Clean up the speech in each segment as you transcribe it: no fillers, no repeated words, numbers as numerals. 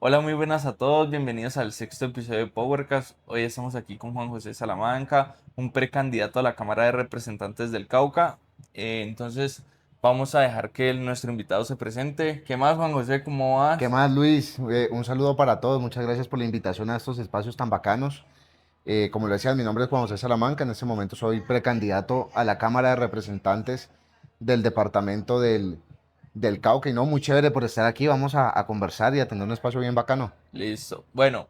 Hola, muy buenas a todos, bienvenidos al sexto episodio de Powercast. Hoy estamos aquí con Juan José Salamanca, un precandidato a la Cámara de Representantes del Cauca. Entonces, vamos a dejar que nuestro invitado se presente. ¿Qué más, Juan José? ¿Cómo ¿Qué vas? más, Luis? Un saludo para todos. Muchas gracias por la invitación a estos espacios tan bacanos. Como lo decías, mi nombre es Juan José Salamanca. En este momento soy precandidato a la Cámara de Representantes del departamento del Cauca. Y no, muy chévere por estar aquí. Vamos a conversar y a tener un espacio bien bacano. Listo. Bueno,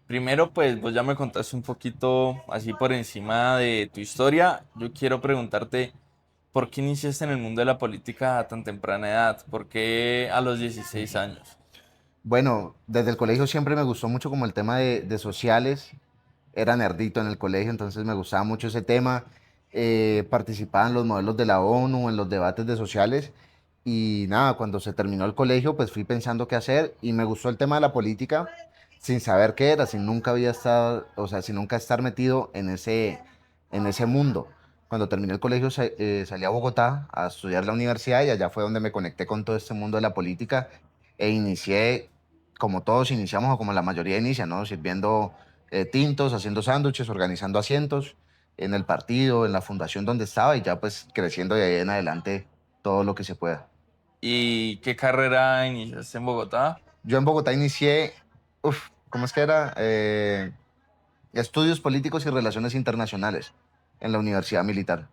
primero, pues vos ya me contaste un poquito así por encima de tu historia. Yo quiero preguntarte, ¿por qué iniciaste en el mundo de la política a tan temprana edad? ¿Por qué a los 16 años? Bueno, desde el colegio siempre me gustó mucho como el tema de sociales. Era nerdito en el colegio, entonces me gustaba mucho ese tema. Participaba en los modelos de la ONU, en los debates de sociales. Y nada, cuando se terminó el colegio, pues fui pensando qué hacer y me gustó el tema de la política sin saber qué era, sin nunca había estado, o sea, sin nunca estar metido en ese mundo. Cuando terminé el colegio salí a Bogotá a estudiar la universidad y allá fue donde me conecté con todo este mundo de la política e inicié, como todos iniciamos o como la mayoría inicia, ¿no? Sirviendo tintos, haciendo sándwiches, organizando asientos en el partido, en la fundación donde estaba y ya pues creciendo de ahí en adelante todo lo que se pueda. ¿Y qué carrera iniciaste en Bogotá? Yo en Bogotá inicié, ¿cómo es que era? Estudios políticos y relaciones internacionales en la Universidad Militar.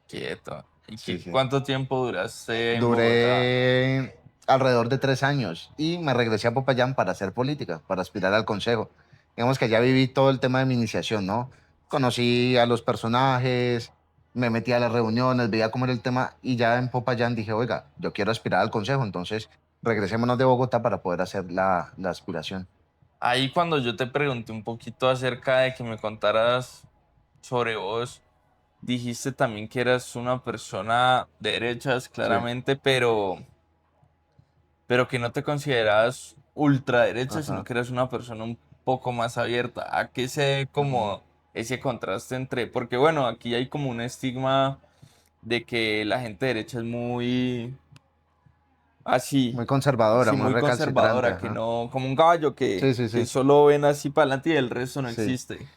Quieto. ¿Y Sí, sí. cuánto tiempo duraste en Bogotá? Duré alrededor de 3 años y me regresé a Popayán para hacer política, para aspirar al consejo. Digamos que allá viví todo el tema de mi iniciación, ¿no? Conocí a los personajes, me metí a las reuniones, veía cómo era el tema y ya en Popayán dije, oiga, yo quiero aspirar al consejo, entonces regresémonos de Bogotá para poder hacer la aspiración. Ahí cuando yo te pregunté un poquito acerca de que me contaras sobre vos, dijiste también que eras una persona de derechas, Sí. claramente, pero que no te considerabas ultraderecha, sino Ajá. que eras una persona un poco más abierta. ¿A qué se ve Ujú. como ese contraste entre? Porque bueno, aquí hay como un estigma de que la gente derecha es muy así, Muy conservadora, sí, muy muy recalcitrante, conservadora, que ajá. no, como un caballo Sí, sí, que sí, solo ven así para adelante y el resto no sí. existe.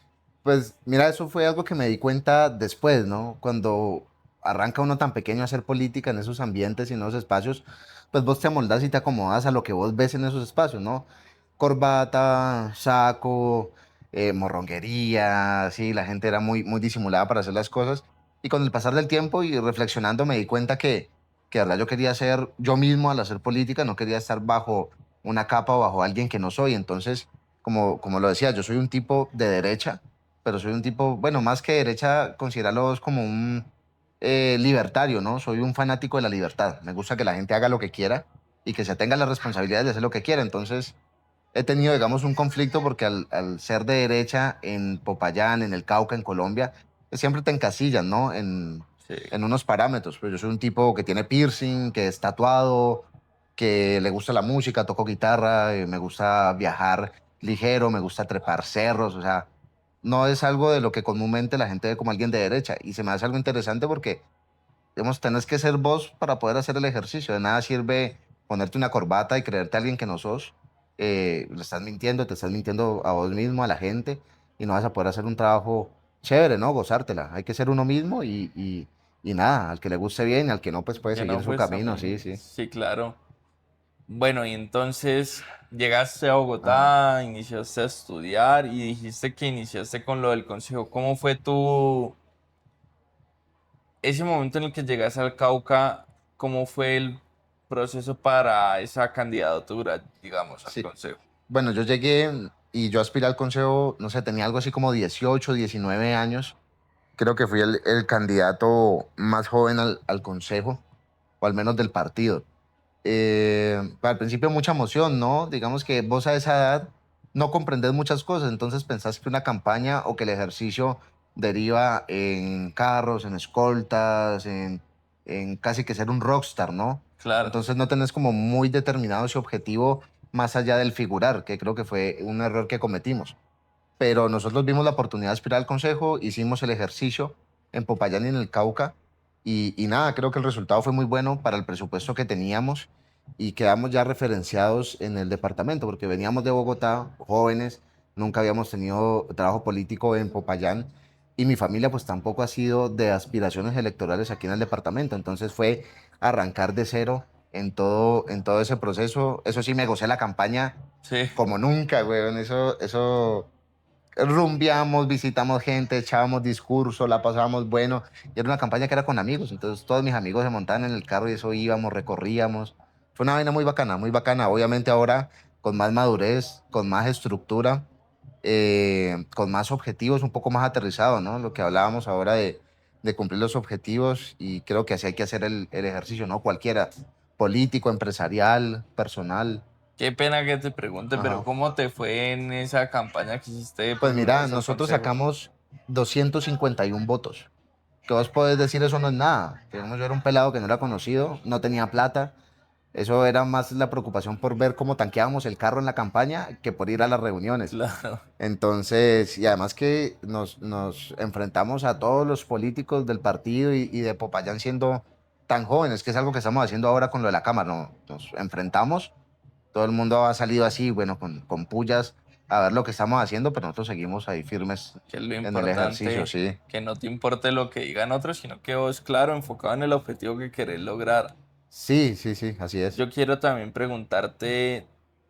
Pues mira, eso fue algo que me di cuenta después, ¿no? Cuando arranca uno tan pequeño a hacer política en esos ambientes y en esos espacios, pues vos te amoldás y te acomodas a lo que vos ves en esos espacios, ¿no? Corbata, saco, morronguería, sí, la gente era muy disimulada para hacer las cosas. Y con el pasar del tiempo y reflexionando me di cuenta que de verdad yo quería ser yo mismo al hacer política, no quería estar bajo una capa o bajo alguien que no soy. Entonces, como lo decía, yo soy un tipo de derecha, pero soy un tipo, bueno, más que derecha, considerarlo como un libertario, ¿no? Soy un fanático de la libertad. Me gusta que la gente haga lo que quiera y que se tenga la responsabilidad de hacer lo que quiera. Entonces, he tenido, digamos, un conflicto porque al ser de derecha en Popayán, en el Cauca, en Colombia, siempre te encasillan, ¿no? Sí. En unos parámetros. Pero yo soy un tipo que tiene piercing, que es tatuado, que le gusta la música, toco guitarra, me gusta viajar ligero, me gusta trepar cerros, o sea, no es algo de lo que comúnmente la gente ve como alguien de derecha. Y se me hace algo interesante porque, digamos, tenés que ser vos para poder hacer el ejercicio. De nada sirve ponerte una corbata y creerte alguien que no sos. Le estás mintiendo, te estás mintiendo a vos mismo, a la gente, y no vas a poder hacer un trabajo chévere, ¿no? Gozártela. Hay que ser uno mismo y nada, al que le guste bien y al que no, pues puede Que seguir no, su pues camino, sí, también, sí. sí, claro. Bueno, y entonces llegaste a Ajá. Bogotá, iniciaste a estudiar y dijiste que iniciaste con lo del consejo. ¿Cómo fue ese momento en el que llegaste al Cauca? ¿Cómo fue el proceso para esa candidatura, digamos, al Sí. consejo? Bueno, yo llegué y yo aspiré al consejo, no sé, tenía algo así como 18, 19 años. Creo que fui el candidato más joven al consejo, o al menos del partido. Al principio mucha emoción, ¿no? Digamos que vos a esa edad no comprendés muchas cosas, entonces pensás que una campaña o que el ejercicio deriva en carros, en escoltas, en casi que ser un rockstar, ¿no? Claro. Entonces no tenés como muy determinado ese objetivo más allá del figurar, que creo que fue un error que cometimos. Pero nosotros vimos la oportunidad de aspirar al consejo, hicimos el ejercicio en Popayán y en el Cauca y nada, creo que el resultado fue muy bueno para el presupuesto que teníamos y quedamos ya referenciados en el departamento, porque veníamos de Bogotá, jóvenes, nunca habíamos tenido trabajo político en Popayán, y mi familia pues tampoco ha sido de aspiraciones electorales aquí en el departamento, entonces fue arrancar de cero en todo ese proceso. Eso sí, me gocé la campaña Sí, como nunca, weón, eso rumbeamos, visitamos gente, echábamos discurso, la pasábamos bueno. Y era una campaña que era con amigos, entonces todos mis amigos se montaban en el carro y eso íbamos, recorríamos. Fue una vaina muy bacana, muy bacana. Obviamente ahora con más madurez, con más estructura, con más objetivos, un poco más aterrizado, ¿no? Lo que hablábamos ahora de cumplir los objetivos y creo que así hay que hacer el ejercicio, ¿no? Cualquiera, político, empresarial, personal. qué pena que te pregunte, pero Ajá. ¿cómo te fue en esa campaña que hiciste Pues por el mira, ingreso al nosotros consejo? sacamos 251 votos. Que vos podés decir eso no es nada. Digamos, yo era un pelado que no era conocido, no tenía plata. Eso era más la preocupación por ver cómo tanqueábamos el carro en la campaña que por ir a las reuniones. Claro, Entonces, y además que nos enfrentamos a todos los políticos del partido y de Popayán siendo tan jóvenes, que es algo que estamos haciendo ahora con lo de la Cámara, ¿no? Nos enfrentamos, todo el mundo ha salido así, bueno, con pullas a ver lo que estamos haciendo, pero nosotros seguimos ahí firmes que es lo en el ejercicio, importante, sí. que no te importe lo que digan otros, sino que vos, claro, enfocado en el objetivo que querés lograr. Sí, sí, sí, así es. Yo quiero también preguntarte,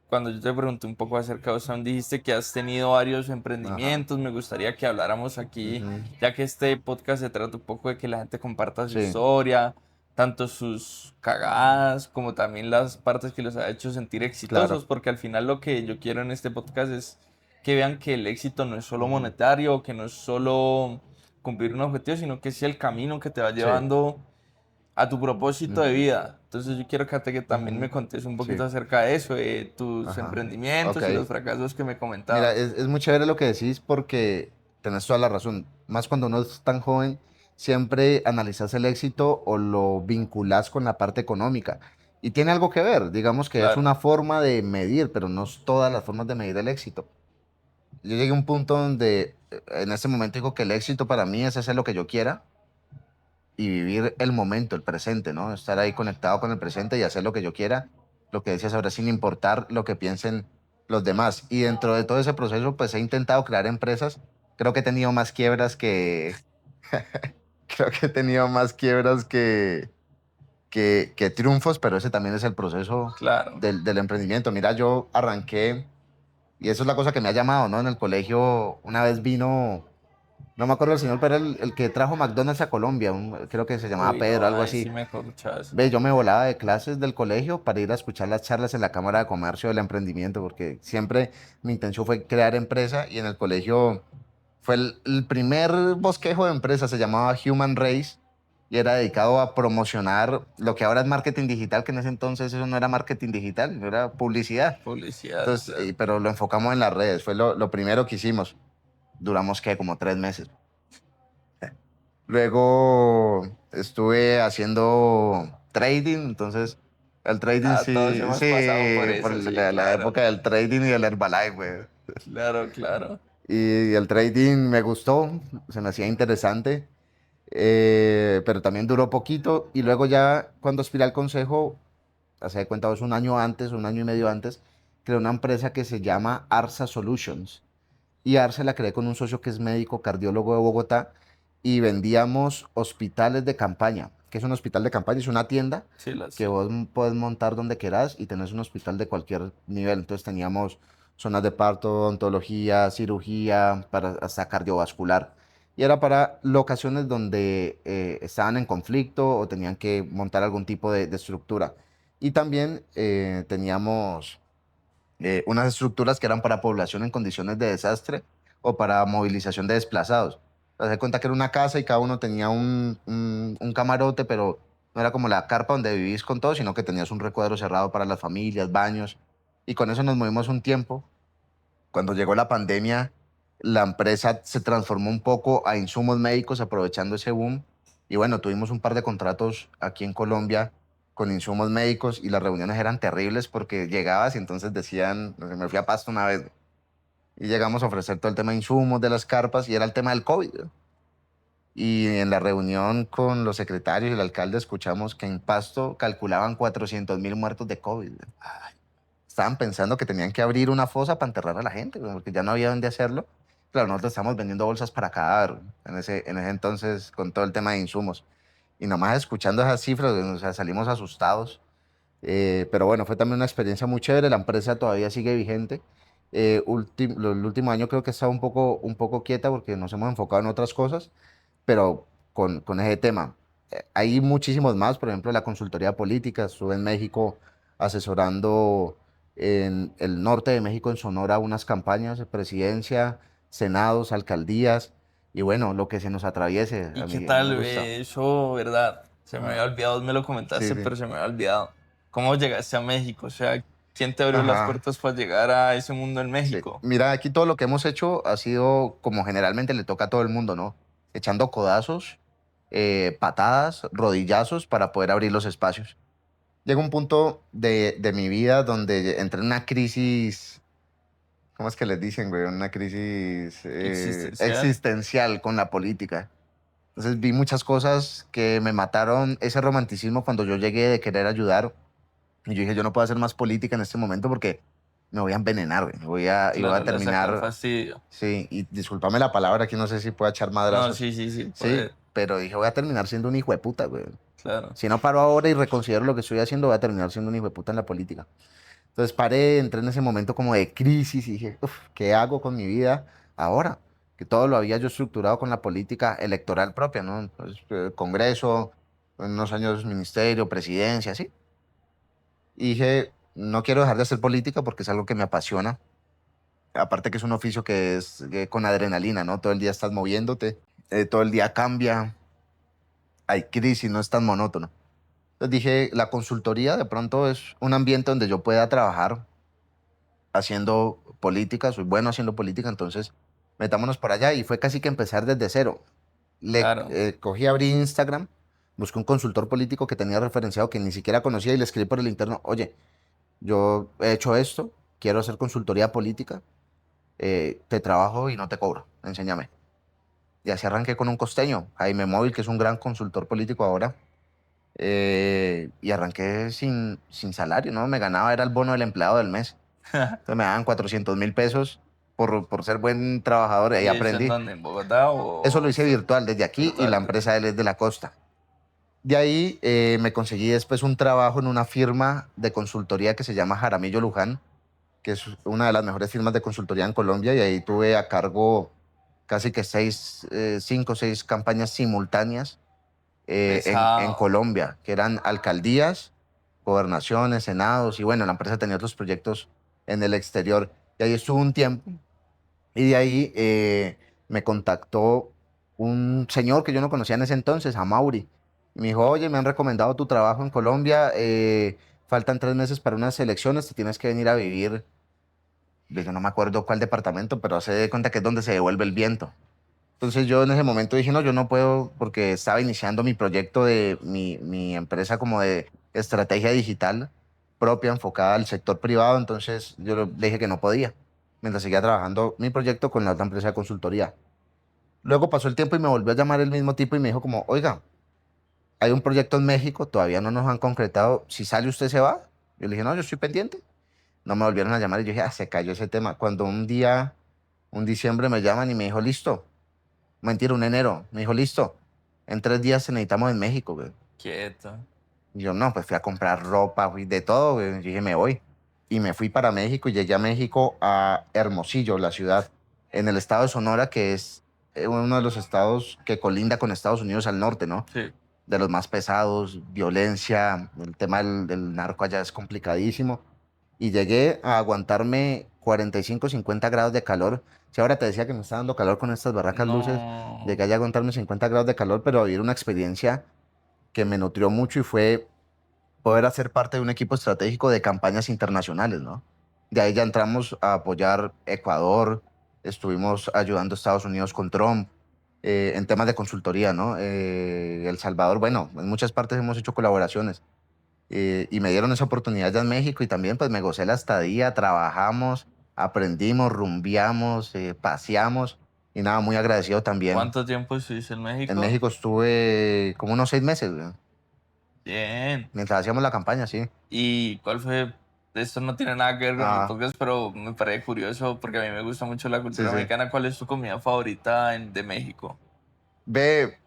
cuando yo te pregunté un poco acerca de Sam, dijiste que has tenido varios Ajá. emprendimientos. Me gustaría que habláramos aquí, Ujú. ya que este podcast se trata un poco de que la gente comparta su Sí. historia, tanto sus cagadas como también las partes que los ha hecho sentir exitosos, Claro. porque al final lo que yo quiero en este podcast es que vean que el éxito no es solo Ujú. monetario, que no es solo cumplir un objetivo, sino que es el camino que te va Sí. llevando a tu propósito de Ujú. vida. Entonces yo quiero que también me Ujú. contes un poquito Sí. acerca de eso, de tus Ajá. Ok. emprendimientos y los fracasos que me Mira, comentabas. es muy chévere lo que decís porque tenés toda la razón. Más cuando uno es tan joven, siempre analizas el éxito o lo vinculás con la parte económica. Y tiene algo que ver, digamos que es Claro, una forma de medir, pero no es todas las formas de medir el éxito. Yo llegué a un punto donde en este momento digo que el éxito para mí es hacer lo que yo quiera y vivir el momento, el presente, ¿no? Estar ahí conectado con el presente y hacer lo que yo quiera, lo que decías ahora, sin importar lo que piensen los demás. Y dentro de todo ese proceso, pues he intentado crear empresas. Creo que he tenido más quiebras que, creo que he tenido más quiebras que triunfos, pero ese también es el proceso claro. del emprendimiento. Mira, yo arranqué, y eso es la cosa que me ha llamado, ¿no? En el colegio una vez vino, no me acuerdo el señor, pero el que trajo McDonald's a Colombia, creo que se llamaba Uy, no, Pedro, algo ahí sí así. me corchas. Ve, yo me volaba de clases del colegio para ir a escuchar las charlas en la Cámara de Comercio del Emprendimiento, porque siempre mi intención fue crear empresa y en el colegio fue el primer bosquejo de empresa, se llamaba Human Race y era dedicado a promocionar lo que ahora es marketing digital, que en ese entonces eso no era marketing digital, era publicidad. Publicidad, Entonces, claro. pero lo enfocamos en las redes, fue lo primero que hicimos. Duramos, ¿qué? Como 3 meses. Luego estuve haciendo trading, entonces el trading Ah, todos sí, hemos pasado por sí, por eso, sí, la claro. época del trading y del Herbalife, güey. Claro, claro. Y el trading me gustó, se me hacía interesante, pero también duró poquito. Y luego ya cuando aspiré al consejo, hace de cuenta, vos, un año antes, un año y medio antes, creé una empresa que se llama Arsa Solutions. Y Arce la creé con un socio que es médico cardiólogo de Bogotá y vendíamos hospitales de campaña. ¿Qué es un hospital de campaña? Es una tienda Sí, que sí. vos puedes montar donde quieras y tenés un hospital de cualquier nivel. Entonces teníamos zonas de parto, odontología, cirugía, para, hasta cardiovascular. Y era para locaciones donde estaban en conflicto o tenían que montar algún tipo de estructura. Y también teníamos unas estructuras que eran para población en condiciones de desastre o para movilización de desplazados. Te das cuenta que era una casa y cada uno tenía un camarote, pero no era como la carpa donde vivís con todo, sino que tenías un recuadro cerrado para las familias, baños. Y con eso nos movimos un tiempo. Cuando llegó la pandemia, la empresa se transformó un poco a insumos médicos aprovechando ese boom. Y bueno, tuvimos un par de contratos aquí en Colombia con insumos médicos y las reuniones eran terribles porque llegabas y entonces decían, no sé, me fui a Pasto una vez y llegamos a ofrecer todo el tema de insumos de las carpas y era el tema del COVID. ¿No? Y en la reunión con los secretarios y el alcalde escuchamos que en Pasto calculaban 400.000 muertos de COVID. Estaban pensando que tenían que abrir una fosa para enterrar a la gente, güey, porque ya no había dónde hacerlo. Claro, nosotros estamos vendiendo bolsas para cadáver en ese entonces con todo el tema de insumos. Y nomás escuchando esas cifras, güey, o sea, salimos asustados. Pero bueno, fue también una experiencia muy chévere. La empresa todavía sigue vigente. El último año creo que está un poco quieta porque nos hemos enfocado en otras cosas, pero con ese tema. Hay muchísimos más, por ejemplo, la consultoría política. Estuve en México asesorando en el norte de México, en Sonora, unas campañas de presidencia, senados, alcaldías, y bueno, lo que se nos atraviese, ¿Y a qué mí me tal, gusta. eso, verdad? Se me había olvidado, me lo Sí, comentaste, sí. pero se me había olvidado. ¿Cómo llegaste a México? O sea, ¿quién te abrió las Ajá. puertas para llegar a ese mundo en Sí. México? Mira, aquí todo lo que hemos hecho ha sido como generalmente le toca a todo el mundo, ¿no? Echando codazos, patadas, rodillazos para poder abrir los espacios. Llega un punto de mi vida donde entré en una crisis, ¿cómo es que les dicen, güey? Una crisis Existencial. existencial con la política. Entonces vi muchas cosas que me mataron ese romanticismo cuando yo llegué de querer ayudar. Y yo dije, yo no puedo hacer más política en este momento porque me voy a envenenar, güey. Iba Claro, a le sacar terminar, fastidio. sí, y discúlpame la palabra, aquí no sé si puedo echar No, madrazos, sí, sí, sí, sí, poder. pero dije, voy a terminar siendo un hijo de puta, güey. Claro. Si no paro ahora y reconsidero lo que estoy haciendo, voy a terminar siendo un hijo de puta en la política. Entonces paré, entré en ese momento como de crisis y dije, "Uf, ¿qué hago con mi vida ahora?" Que todo lo había yo estructurado con la política electoral propia, ¿no? Entonces, Congreso, en unos años ministerio, presidencia, así. Y dije, no quiero dejar de hacer política porque es algo que me apasiona. Aparte que es un oficio que es con adrenalina, ¿no? Todo el día estás moviéndote, todo el día cambia, hay crisis, no es tan monótono. Entonces dije, la consultoría de pronto es un ambiente donde yo pueda trabajar haciendo política, soy bueno haciendo política, entonces metámonos por allá y fue casi que empezar desde cero. Claro. Cogí, abrí Instagram, busqué un consultor político que tenía referenciado que ni siquiera conocía y le escribí por el interno, oye, yo he hecho esto, quiero hacer consultoría política, te trabajo y no te cobro, enséñame. Y así arranqué con un costeño, Jaime Móvil, que es un gran consultor político ahora, y arranqué sin salario, ¿no? Me ganaba, era el bono del empleado del mes. Entonces me daban 400.000 pesos por ser buen trabajador y ahí ¿Y eso en aprendí. dónde? ¿En Bogotá Eso lo o hice virtual desde aquí y la virtual? empresa de él es de la costa. De ahí me conseguí después un trabajo en una firma de consultoría que se llama Jaramillo Luján, que es una de las mejores firmas de consultoría en Colombia y ahí tuve a cargo casi que cinco o seis campañas simultáneas en Pesado. Colombia, que eran alcaldías, gobernaciones, senados y bueno, la empresa tenía otros proyectos en el exterior. Y ahí estuve un tiempo y de ahí me contactó un señor que yo no conocía en ese entonces, a Mauri. Y me dijo, oye, me han recomendado tu trabajo en Colombia, faltan 3 meses para unas elecciones, te tienes que venir a vivir. Yo no me acuerdo cuál departamento, pero hace de cuenta que es donde se devuelve el viento. Entonces yo en ese momento dije, no, yo no puedo porque estaba iniciando mi proyecto de mi empresa como de estrategia digital propia enfocada al sector privado, entonces le dije que no podía, mientras seguía trabajando mi proyecto con la otra empresa de consultoría. Luego pasó el tiempo y me volvió a llamar el mismo tipo y me dijo como, oiga, hay un proyecto en México, todavía no nos han concretado, si sale usted se va. Yo le dije, no, yo estoy pendiente. No me volvieron a llamar y yo dije, ah, se cayó ese tema. Cuando un día, un diciembre me llaman y me dijo, listo. Mentira, un enero. Me dijo, listo. En 3 días te necesitamos en México, güey. Quieto. Y yo, no, pues fui a comprar ropa, fui de todo, güey. Yo dije, me voy. Y me fui para México y llegué a México, a Hermosillo, la ciudad, en el estado de Sonora, que es uno de los estados que colinda con Estados Unidos al norte, ¿no? Sí. De los más pesados, violencia, el tema del narco allá es complicadísimo. Y llegué a aguantarme 45, 50 grados de calor. Si ahora te decía que me está dando calor con estas barracas luces, llegué No. allá a aguantarme 50 grados de calor, pero a vivir una experiencia que me nutrió mucho y fue poder hacer parte de un equipo estratégico de campañas internacionales, ¿no? De ahí ya entramos a apoyar Ecuador, estuvimos ayudando a Estados Unidos con Trump, en temas de consultoría, ¿no? El Salvador, bueno, en muchas partes hemos hecho colaboraciones y me dieron esa oportunidad ya en México y también pues me gocé la estadía, trabajamos, aprendimos, rumbiamos, paseamos Y nada, muy agradecido también. ¿Cuánto tiempo estuviste en En México? México estuve como unos 6 meses, güey, Bien. mientras hacíamos la campaña, sí. ¿Y cuál fue? Esto no tiene nada que ver con el Ah, podcast, pero me parece curioso porque a mí me gusta mucho la sí, cultura sí. mexicana. ¿Cuál es tu comida favorita de México? Ve,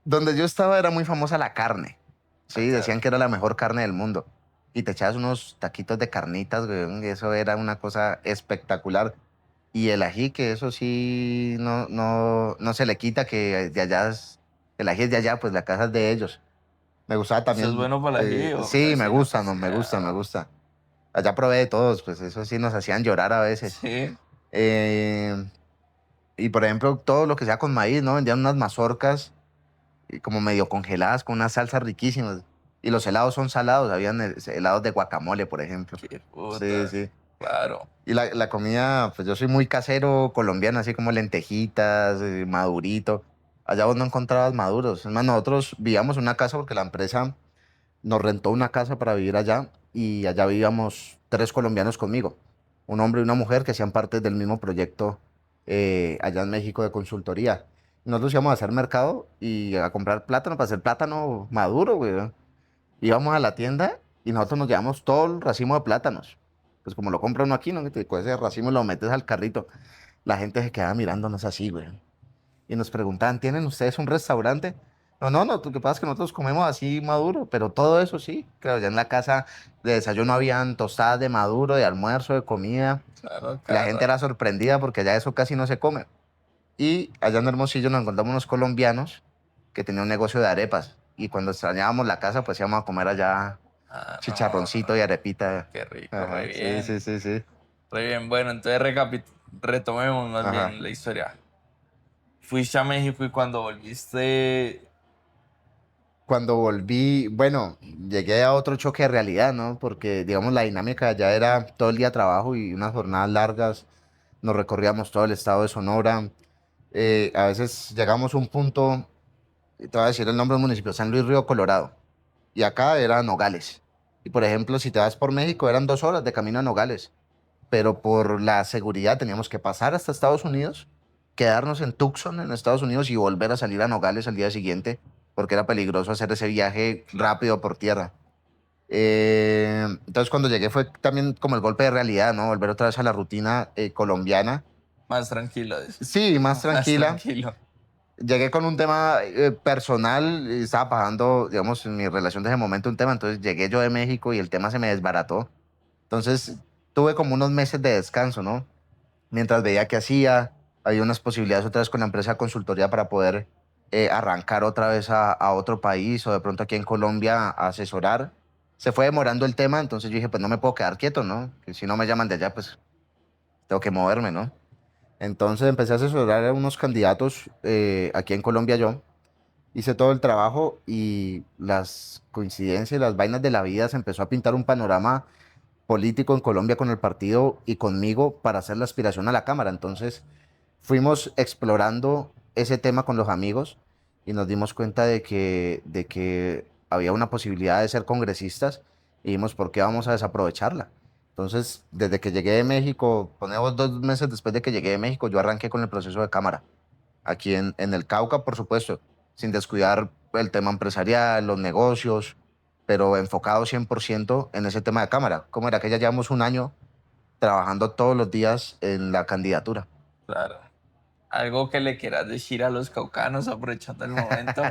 donde yo estaba era muy famosa la carne. Sí, Acá. decían que era la mejor carne del mundo. Y te echabas unos taquitos de carnitas, güey, y eso era una cosa espectacular. Y el ají, que eso sí no se le quita, que de allá el ají es de allá, pues la casa es de ellos. Me gustaba ¿Estás también, bueno para el ají o sí, me casi no? gusta, no, Casi, me gusta, me ah, gusta. Allá probé de todos, pues eso sí nos hacían llorar a veces. sí, Eh, y por ejemplo, todo lo que sea con maíz, ¿no? Vendían unas mazorcas como medio congeladas con unas salsas riquísimas. Y los helados son salados, habían helados de guacamole, por ejemplo. qué Sí, putas. sí. Claro. Y la comida, pues yo soy muy casero colombiano, así como lentejitas, madurito. Allá vos no encontrabas maduros. Es más, nosotros vivíamos en una casa porque la empresa nos rentó una casa para vivir allá y allá vivíamos tres colombianos conmigo, un hombre y una mujer que hacían parte del mismo proyecto allá en México de consultoría. Nosotros íbamos a hacer mercado y a comprar plátano para hacer plátano maduro, güey, ¿no? Íbamos a la tienda y nosotros nos llevamos todo el racimo de plátanos. Pues como lo compra uno aquí, ¿no? Que te coges ese racimo y lo metes al carrito. La gente se quedaba mirándonos así, güey. Y nos preguntaban, ¿tienen ustedes un restaurante? No, no, no, lo que pasa es que nosotros comemos así maduro, pero todo eso sí. Claro, ya en la casa de desayuno habían tostadas de maduro, de almuerzo, de comida. Claro, Y la gente era cara. sorprendida porque allá eso casi no se come. Y allá en Hermosillo nos encontramos unos colombianos que tenían un negocio de arepas. Y cuando extrañábamos la casa, pues íbamos a comer allá Ah, chicharroncito y no. arepita. Qué rico, re Ajá, sí, sí, bien. sí, sí. Re bien. Bueno, entonces retomemos más Ajá. bien la historia. Fuiste a México y cuando volviste, Cuando volví, bueno, llegué a otro choque de realidad, ¿no? Porque, digamos, la dinámica ya era todo el día trabajo y unas jornadas largas. Nos recorríamos todo el estado de Sonora. A veces llegamos a un punto, y te voy a decir el nombre del municipio, San Luis Río Colorado. Y acá era Nogales. Y, por ejemplo, si te vas por México, eran 2 horas de camino a Nogales. Pero por la seguridad teníamos que pasar hasta Estados Unidos, quedarnos en Tucson, en Estados Unidos, y volver a salir a Nogales al día siguiente, porque era peligroso hacer ese viaje claro, rápido por tierra. Entonces cuando llegué fue también como el golpe de realidad, ¿no? Volver otra vez a la rutina colombiana. más tranquilo, dices. Sí, más Más tranquila. tranquilo. Llegué con un tema personal, y estaba pasando, digamos, en mi relación de ese momento un tema, entonces llegué yo de México y el tema se me desbarató. Entonces tuve como unos meses de descanso, ¿no? Mientras veía qué hacía, había unas posibilidades otra vez con la empresa de consultoría para poder arrancar otra vez a otro país o de pronto aquí en Colombia a asesorar. Se fue demorando el tema, entonces yo dije, pues no me puedo quedar quieto, ¿no? Que si no me llaman de allá, pues tengo que moverme, ¿no? Entonces empecé a asesorar a unos candidatos aquí en Colombia yo. Hice todo el trabajo y las coincidencias, las vainas de la vida se empezó a pintar un panorama político en Colombia con el partido y conmigo para hacer la aspiración a la Cámara. Entonces fuimos explorando ese tema con los amigos y nos dimos cuenta de que había una posibilidad de ser congresistas y dijimos, ¿por qué vamos a desaprovecharla? Entonces, desde que llegué de México, ponemos 2 meses después de que llegué de México, yo arranqué con el proceso de Cámara, aquí en el Cauca, por supuesto, sin descuidar el tema empresarial, los negocios, pero enfocado 100% en ese tema de Cámara. Como era que ya llevamos un año trabajando todos los días en la candidatura. Claro. Algo que le quieras decir a los caucanos aprovechando el momento.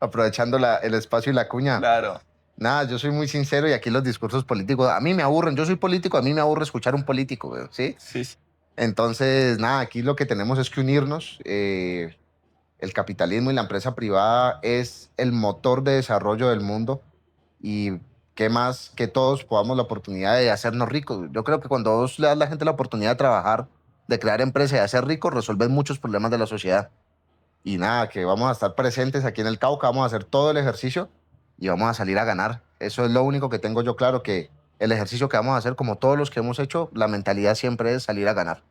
Aprovechando el espacio y la cuña. Claro. Nada, yo soy muy sincero y aquí los discursos políticos, a mí me aburren. Yo soy político, a mí me aburre escuchar un político, güey, ¿sí? Sí, sí. Entonces, nada, aquí lo que tenemos es que unirnos. El capitalismo y la empresa privada es el motor de desarrollo del mundo y qué más que todos podamos la oportunidad de hacernos ricos. Yo creo que cuando vos le das a la gente la oportunidad de trabajar, de crear empresa y de hacer ricos, resolver muchos problemas de la sociedad. Y nada, que vamos a estar presentes aquí en el Cauca, vamos a hacer todo el ejercicio y vamos a salir a ganar. Eso es lo único que tengo yo claro, que el ejercicio que vamos a hacer, como todos los que hemos hecho, la mentalidad siempre es salir a ganar.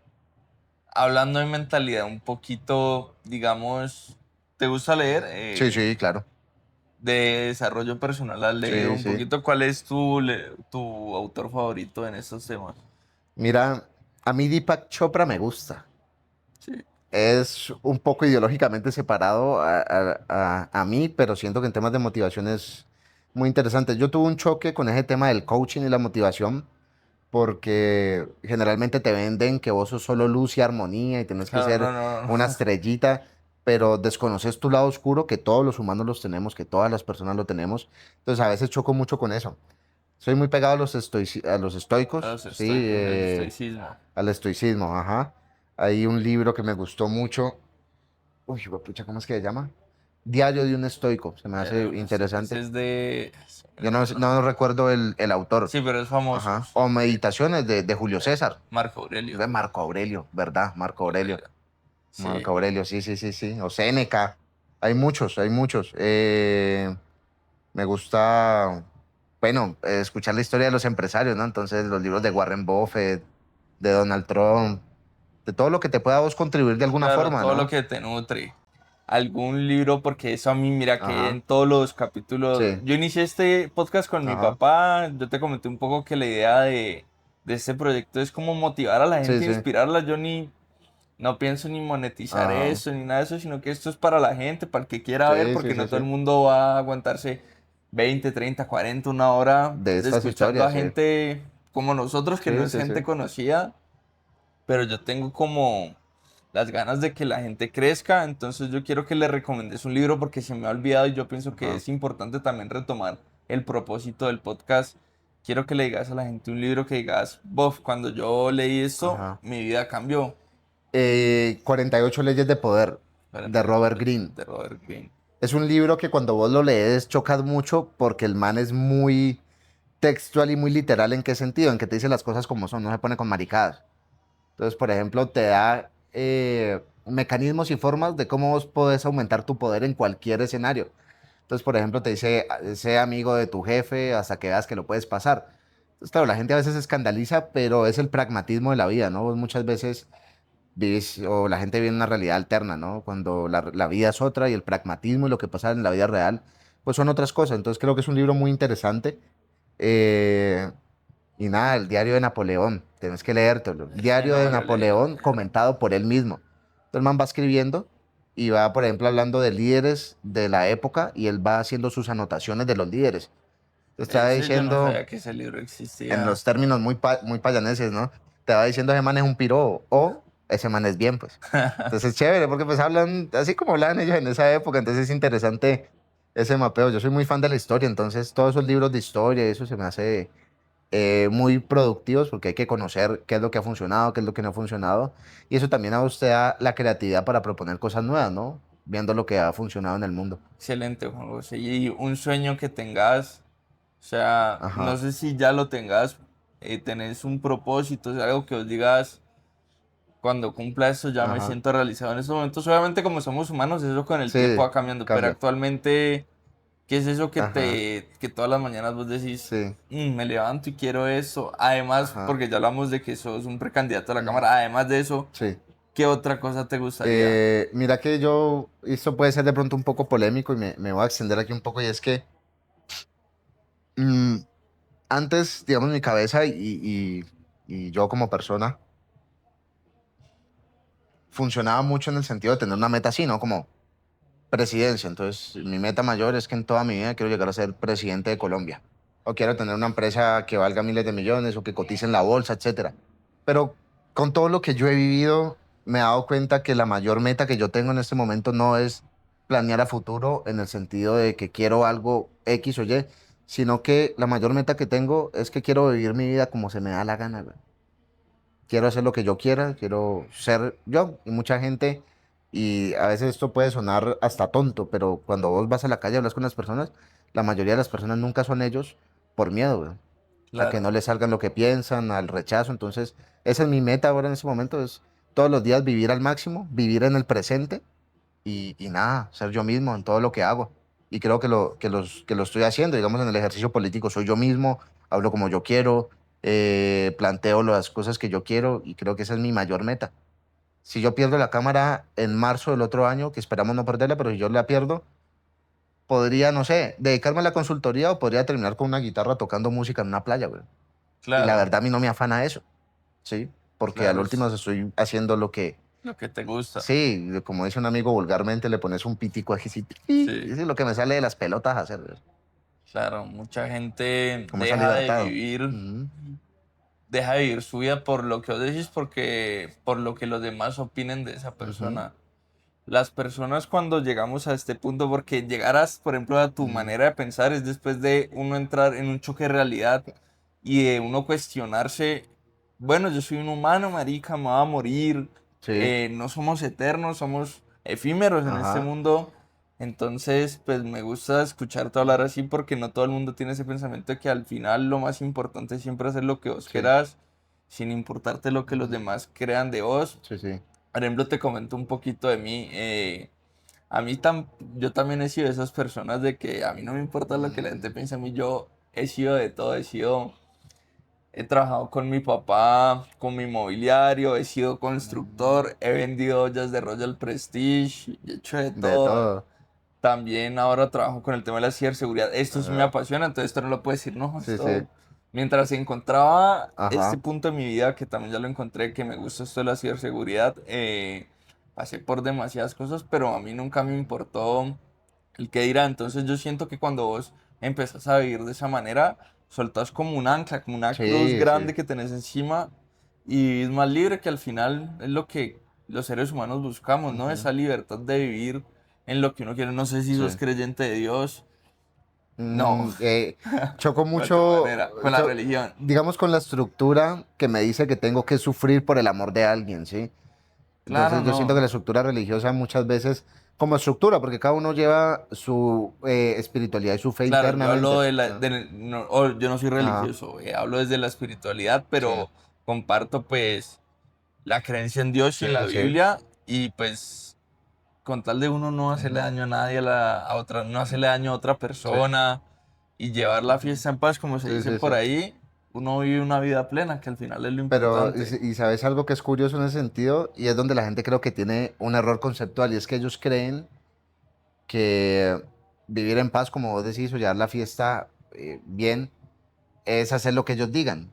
Hablando de mentalidad un poquito, digamos, ¿te gusta leer? Sí, sí, claro. De desarrollo personal, ¿has leído Sí, un sí. poquito? ¿Cuál es tu autor favorito en estos temas? Mira, a mí Deepak Chopra me gusta. Sí. es un poco ideológicamente separado a mí, pero siento que en temas de motivación es muy interesante. Yo tuve un choque con ese tema del coaching y la motivación, porque generalmente te venden que vos sos solo luz y armonía y tenés que Claro, ser no, no, una no. estrellita, pero desconoces tu lado oscuro, que todos los humanos los tenemos, que todas las personas lo tenemos. Entonces a veces choco mucho con eso. Soy muy pegado a a los A estoicos, los sí, estoicos, el estoicismo. al estoicismo, ajá. Hay un libro que me gustó mucho. Uy, pucha, ¿cómo es que se llama? Diario de un estoico, se me hace Diario de un estoico. Ese interesante. es de. Se me Yo olvidó no, el no nombre. recuerdo el autor. Sí, pero es famoso. Ajá. O Meditaciones de Julio César. Marco Aurelio. De Marco Aurelio, ¿verdad? Marco Marco Aurelio. Aurelio. Sí. Marco Aurelio, sí, sí, sí, sí. O Séneca. Hay muchos, hay muchos. Me gusta, bueno, escuchar la historia de los empresarios, ¿no? Entonces, los libros de Warren Buffett, de Donald Trump, de todo lo que te pueda a vos contribuir de alguna Claro, forma, todo lo ¿no? que te nutre. Algún libro, porque eso a mí, mira que en Ajá, todos los capítulos. sí, Yo inicié este podcast con mi ajá, papá. Yo te comenté un poco que la idea de este proyecto es como motivar a la sí, gente, sí, inspirarla. Yo ni. No pienso ni monetizar ajá, eso ni nada de eso, sino que esto es para la gente, para el que quiera ver, sí, sí, porque sí, no todo el sí. mundo va a aguantarse 20, 30, 40, una hora De estas escuchando historias, a sí, gente como nosotros, que no sí, es sí, sí, gente conocida, pero yo tengo como las ganas de que la gente crezca, entonces yo quiero que le recomendes un libro porque se me ha olvidado y yo pienso que ajá, es importante también retomar el propósito del podcast. Quiero que le digas a la gente un libro que digas, bof, cuando yo leí esto, ajá. mi vida cambió. 48 leyes de poder, de 48 Robert leyes Greene. de Robert Greene. Es un libro que cuando vos lo lees chocas mucho porque el man es muy textual y muy literal. ¿En qué sentido? En que te dice las cosas como son, no se pone con maricadas. Entonces, por ejemplo, te da mecanismos y formas de cómo vos podés aumentar tu poder en cualquier escenario. Entonces, por ejemplo, te dice, sé amigo de tu jefe hasta que veas que lo puedes pasar. Entonces, claro, la gente a veces se escandaliza, pero es el pragmatismo de la vida, ¿no? Vos muchas veces vivís, o la gente vive en una realidad alterna, ¿no? Cuando la vida es otra y el pragmatismo y lo que pasa en la vida real, pues son otras cosas. Entonces, creo que es un libro muy interesante. Eh, y nada, el diario de Napoleón, tienes que leértelo. El Ese diario no de me lo he leído. Napoleón comentado por él mismo. Entonces, el man va escribiendo y va, por ejemplo, hablando de líderes de la época y él va haciendo sus anotaciones de los líderes. Entonces, te va Ese yo no diciendo, sabía que ese libro en existía. los términos muy payaneses, ¿no? Te va diciendo ese man es un piro o ese man es bien, pues. Entonces, es chévere porque pues hablan así como hablaban ellos en esa época. Entonces, es interesante ese mapeo. Yo soy muy fan de la historia, entonces todos esos libros de historia, eso se me hace muy productivos porque hay que conocer qué es lo que ha funcionado, qué es lo que no ha funcionado. Y eso también a usted da la creatividad para proponer cosas nuevas, ¿no? Viendo lo que ha funcionado en el mundo. Excelente, Juan José. Y un sueño que tengas, o sea, no Ajá, sé si ya lo tengas, tenés un propósito, es algo que os digas, cuando cumpla esto ya me ajá. siento realizado en estos momentos. Obviamente como somos humanos, eso con el tiempo Sí, va cambiando, pero cambia. actualmente, ¿qué es eso Ajá, que todas las mañanas vos decís, sí, Me levanto y quiero eso"? Además, ajá. porque ya hablamos de que sos un precandidato a la Mm, Cámara, además de eso, sí. ¿qué otra cosa te gustaría? Mira que yo, esto puede ser de pronto un poco polémico y me voy a extender aquí un poco y es que mm, antes, digamos, mi cabeza y yo como persona funcionaba mucho en el sentido de tener una meta así, ¿no? Como presidencia. Entonces, mi meta mayor es que en toda mi vida quiero llegar a ser presidente de Colombia. O quiero tener una empresa que valga miles de millones o que cotice en la bolsa, etcétera. Pero con todo lo que yo he vivido, me he dado cuenta que la mayor meta que yo tengo en este momento no es planear a futuro en el sentido de que quiero algo X o Y, sino que la mayor meta que tengo es que quiero vivir mi vida como se me da la gana, güey. Quiero hacer lo que yo quiera, quiero ser yo. Y mucha gente, y a veces esto puede sonar hasta tonto, pero cuando vos vas a la calle y hablas con las personas, la mayoría de las personas nunca son ellos por miedo, güey, a que Claro. no les salgan lo que piensan, al rechazo. Entonces, esa es mi meta ahora en este momento, es todos los días vivir al máximo, vivir en el presente y nada, ser yo mismo en todo lo que hago. Y creo que lo estoy haciendo, digamos, en el ejercicio político soy yo mismo, hablo como yo quiero, planteo las cosas que yo quiero y creo que esa es mi mayor meta. Si yo pierdo la cámara en marzo del otro año, que esperamos no perderla, pero si yo la pierdo, podría, no sé, dedicarme a la consultoría o podría terminar con una guitarra tocando música en una playa, güey. Y la Claro, verdad a mí no me afana eso, ¿sí? Porque al claro, último estoy haciendo Lo que te gusta. Sí, como dice un amigo vulgarmente, le pones un pitico aquí, sí, Sí, es lo que me sale de las pelotas hacer, claro, mucha gente como esa libertad. deja de vivir su vida por lo que vos decís, porque por lo que los demás opinen de esa Ujú, persona. Las personas cuando llegamos a este punto, porque llegarás, por ejemplo, a tu ujú. manera de pensar, es después de uno entrar en un choque de realidad y de uno cuestionarse, bueno, yo soy un humano, marica, me voy a morir, Sí, no somos eternos, somos efímeros en este ajá, mundo. Entonces, pues me gusta escucharte hablar así porque no todo el mundo tiene ese pensamiento de que al final lo más importante es siempre hacer lo que vos sí, querás, sin importarte lo que los ujú, demás crean de vos. sí, sí. Por ejemplo, te comento un poquito de mí. A mí yo también he sido de esas personas de que a mí no me importa lo que la gente piensa a mí. Yo he sido de todo, he trabajado con mi papá, con mi mobiliario, he sido constructor, he vendido ollas de Royal Prestige, he hecho de De todo. todo. También ahora trabajo con el tema de la ciberseguridad. Esto sí me Ajá, apasiona, entonces esto no lo puedo decir, no, sí, sí, esto... Mientras encontraba este ajá. punto de mi vida, que también ya lo encontré, que me gusta esto de la ciberseguridad, pasé por demasiadas cosas, pero a mí nunca me importó el qué dirá. Entonces yo siento que cuando vos empezás a vivir de esa manera, soltás como un ancla, como una cruz Sí, sí, grande que tenés encima y es más libre, que al final es lo que los seres humanos buscamos, ¿no? ujú, Esa libertad de vivir en lo que uno quiere. No sé si sos sí. creyente de Dios. No, Mm, choco de otra mucho, manera, con la religión. digamos, con la estructura que me dice que tengo que sufrir por el amor de alguien, ¿sí? Claro, Entonces yo siento que la no. estructura religiosa muchas veces, como estructura, porque cada uno lleva su espiritualidad y su fe Claro, yo hablo internamente. de la, ¿No? yo no soy Ajá, religioso, hablo desde la espiritualidad, sí, pero comparto pues la creencia en Dios y sí, en la sí. Biblia y pues con tal de uno no hacerle Ujú, daño a nadie, a otra, no hacerle daño a otra sí, persona y llevar la fiesta en paz, como se sí, dice sí, por sí. ahí, uno vive una vida plena, que al final es lo Pero, importante. y sabes algo que es curioso en ese sentido, y es donde la gente creo que tiene un error conceptual, y es que ellos creen que vivir en paz, como vos decís, o llevar la fiesta bien, es hacer lo que ellos digan.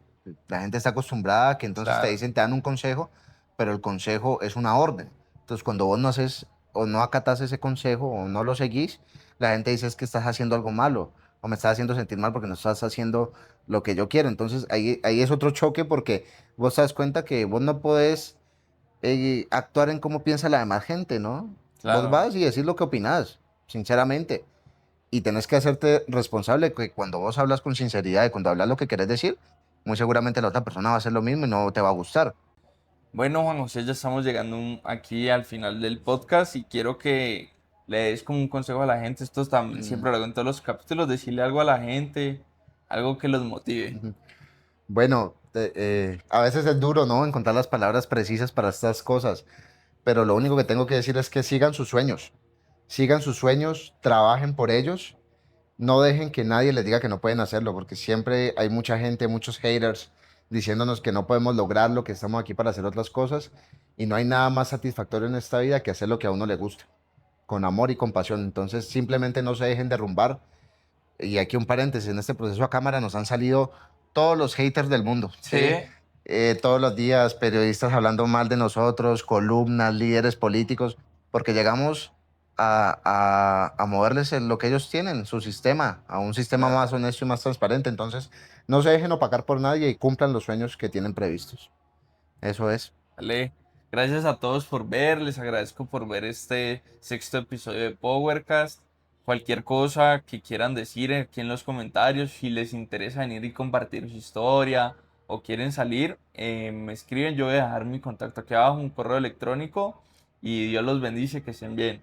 La gente está acostumbrada a que entonces te Claro, dicen, te dan un consejo, pero el consejo es una orden. Entonces, cuando vos no haces o no acatas ese consejo o no lo seguís, la gente dice es que estás haciendo algo malo o me estás haciendo sentir mal porque no estás haciendo lo que yo quiero. Entonces, ahí es otro choque porque vos te das cuenta que vos no podés actuar en cómo piensa la demás gente, ¿no? Vos claro. vas y decís lo que opinás, sinceramente. Y tenés que hacerte responsable que cuando vos hablas con sinceridad y cuando hablas lo que querés decir, muy seguramente la otra persona va a hacer lo mismo y no te va a gustar. Bueno, Juan José, ya estamos llegando aquí al final del podcast y quiero que le des como un consejo a la gente. Esto también Mm, siempre lo hago en todos los capítulos, decirle algo a la gente, algo que los motive. ujú. Bueno, a veces es duro, ¿no? Encontrar las palabras precisas para estas cosas, pero lo único que tengo que decir es que sigan sus sueños, trabajen por ellos, no dejen que nadie les diga que no pueden hacerlo, porque siempre hay mucha gente, muchos haters diciéndonos que no podemos lograrlo, que estamos aquí para hacer otras cosas, y no hay nada más satisfactorio en esta vida que hacer lo que a uno le gusta, con amor y compasión. Entonces, simplemente no se dejen derrumbar. Y aquí un paréntesis, en este proceso a cámara nos han salido todos los haters del mundo, Sí, ¿sí? Todos los días periodistas hablando mal de nosotros, columnas, líderes políticos, porque llegamos a moverles en lo que ellos tienen, su sistema, a un sistema claro. más honesto y más transparente. Entonces, no se dejen opacar por nadie y cumplan los sueños que tienen previstos. Eso es. Vale. Gracias a todos por ver, les agradezco por ver este sexto episodio de Powercast. Cualquier cosa que quieran decir aquí en los comentarios, si les interesa venir y compartir su historia o quieren salir, me escriben, yo voy a dejar mi contacto aquí abajo, un correo electrónico y Dios los bendice, que estén bien.